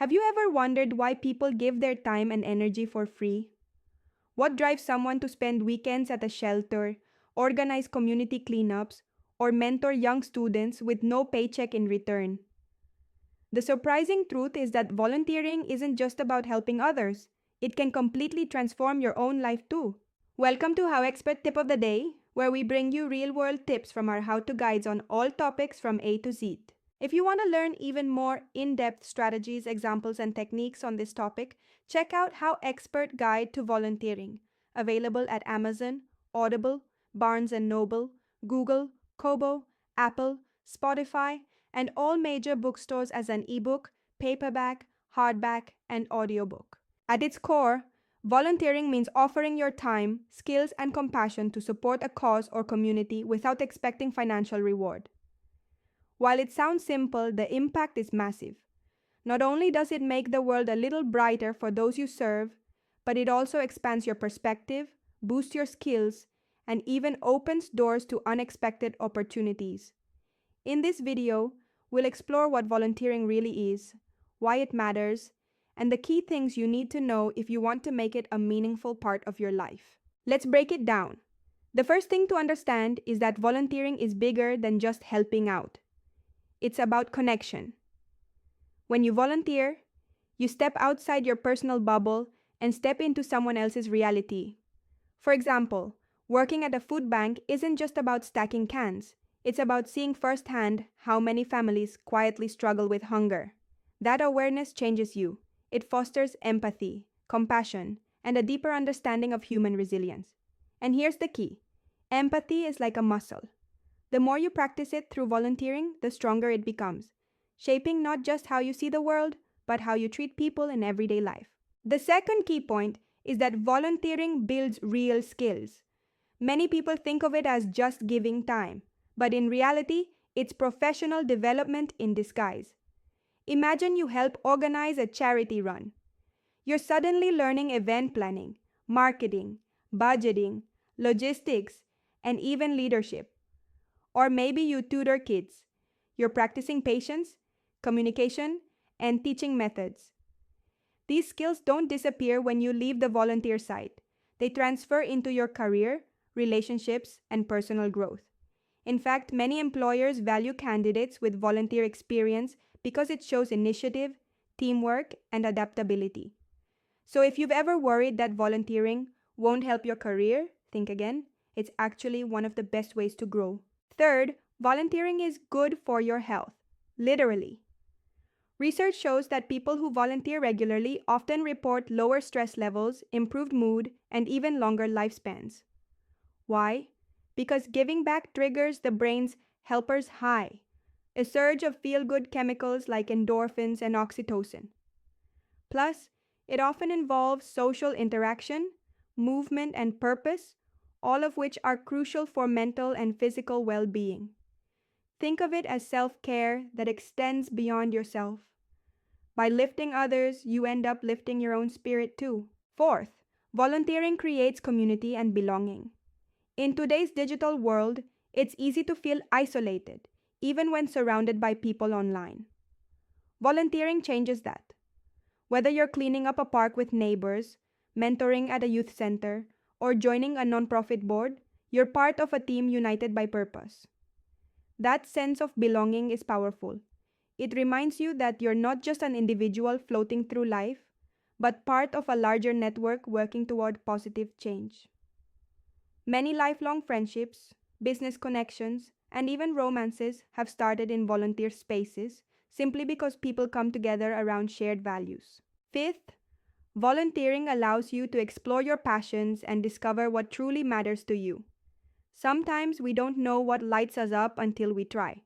Have you ever wondered why people give their time and energy for free? What drives someone to spend weekends at a shelter, organize community cleanups, or mentor young students with no paycheck in return? The surprising truth is that volunteering isn't just about helping others. It can completely transform your own life too. Welcome to HowExpert Tip of the Day, where we bring you real-world tips from our how-to guides on all topics from A to Z. If you want to learn even more in-depth strategies, examples, and techniques on this topic, check out HowExpert Guide to Volunteering, available at Amazon, Audible, Barnes & Noble, Google, Kobo, Apple, Spotify, and all major bookstores as an ebook, paperback, hardback, and audiobook. At its core, volunteering means offering your time, skills, and compassion to support a cause or community without expecting financial reward. While it sounds simple, the impact is massive. Not only does it make the world a little brighter for those you serve, but it also expands your perspective, boosts your skills, and even opens doors to unexpected opportunities. In this video, we'll explore what volunteering really is, why it matters, and the key things you need to know if you want to make it a meaningful part of your life. Let's break it down. The first thing to understand is that volunteering is bigger than just helping out. It's about connection. When you volunteer, you step outside your personal bubble and step into someone else's reality. For example, working at a food bank isn't just about stacking cans. It's about seeing firsthand how many families quietly struggle with hunger. That awareness changes you. It fosters empathy, compassion, and a deeper understanding of human resilience. And here's the key. Empathy is like a muscle. The more you practice it through volunteering, the stronger it becomes, shaping not just how you see the world, but how you treat people in everyday life. The second key point is that volunteering builds real skills. Many people think of it as just giving time, but in reality, it's professional development in disguise. Imagine you help organize a charity run. You're suddenly learning event planning, marketing, budgeting, logistics, and even leadership. Or maybe you tutor kids. You're practicing patience, communication, and teaching methods. These skills don't disappear when you leave the volunteer site. They transfer into your career, relationships, and personal growth. In fact, many employers value candidates with volunteer experience because it shows initiative, teamwork, and adaptability. So if you've ever worried that volunteering won't help your career, think again. It's actually one of the best ways to grow. Third, volunteering is good for your health, literally. Research shows that people who volunteer regularly often report lower stress levels, improved mood, and even longer lifespans. Why? Because giving back triggers the brain's helper's high, a surge of feel-good chemicals like endorphins and oxytocin. Plus, it often involves social interaction, movement, and purpose, all of which are crucial for mental and physical well-being. Think of it as self-care that extends beyond yourself. By lifting others, you end up lifting your own spirit too. Fourth, volunteering creates community and belonging. In today's digital world, it's easy to feel isolated, even when surrounded by people online. Volunteering changes that. Whether you're cleaning up a park with neighbors, mentoring at a youth center, or joining a nonprofit board, you're part of a team united by purpose. That sense of belonging is powerful. It reminds you that you're not just an individual floating through life, but part of a larger network working toward positive change. Many lifelong friendships, business connections, and even romances have started in volunteer spaces simply because people come together around shared values. Fifth, volunteering allows you to explore your passions and discover what truly matters to you. Sometimes we don't know what lights us up until we try.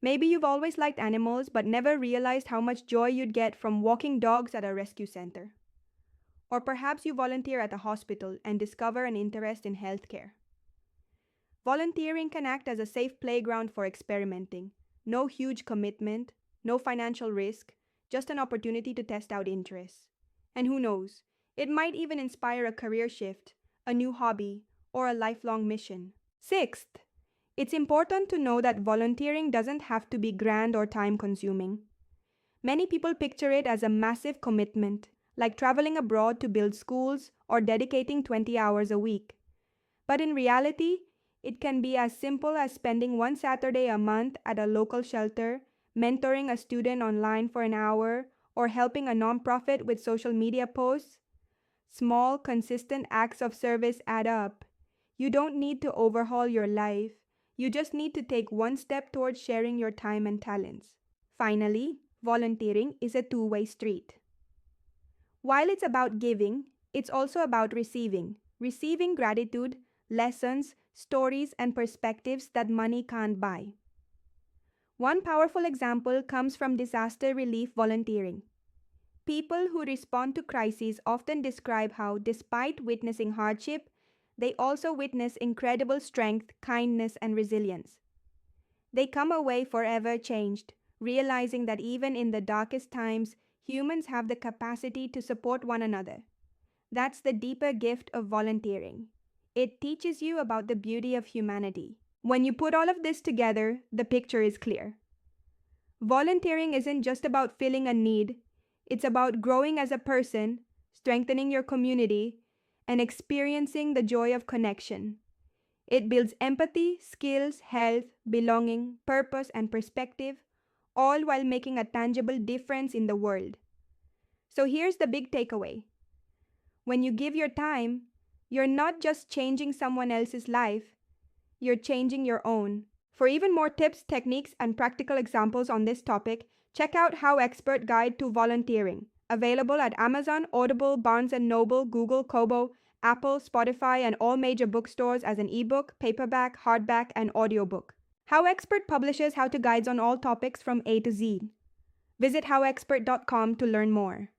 Maybe you've always liked animals but never realized how much joy you'd get from walking dogs at a rescue center. Or perhaps you volunteer at a hospital and discover an interest in healthcare. Volunteering can act as a safe playground for experimenting. No huge commitment, no financial risk, just an opportunity to test out interests. And who knows, it might even inspire a career shift, a new hobby, or a lifelong mission. Sixth, it's important to know that volunteering doesn't have to be grand or time-consuming. Many people picture it as a massive commitment, like traveling abroad to build schools or dedicating 20 hours a week. But in reality, it can be as simple as spending one Saturday a month at a local shelter, mentoring a student online for an hour, or helping a nonprofit with social media posts. Small, consistent acts of service add up. You don't need to overhaul your life. You just need to take one step towards sharing your time and talents. Finally, volunteering is a two-way street. While it's about giving, it's also about receiving. Receiving gratitude, lessons, stories, and perspectives that money can't buy. One powerful example comes from disaster relief volunteering. People who respond to crises often describe how, despite witnessing hardship, they also witness incredible strength, kindness, and resilience. They come away forever changed, realizing that even in the darkest times, humans have the capacity to support one another. That's the deeper gift of volunteering. It teaches you about the beauty of humanity. When you put all of this together, the picture is clear. Volunteering isn't just about filling a need, it's about growing as a person, strengthening your community, and experiencing the joy of connection. It builds empathy, skills, health, belonging, purpose, and perspective, all while making a tangible difference in the world. So here's the big takeaway. When you give your time, you're not just changing someone else's life, you're changing your own. For even more tips, techniques, and practical examples on this topic, check out HowExpert Guide to Volunteering, available at Amazon, Audible, Barnes & Noble, Google, Kobo, Apple, Spotify, and all major bookstores as an ebook, paperback, hardback, and audiobook. HowExpert publishes how-to guides on all topics from A to Z. Visit howexpert.com to learn more.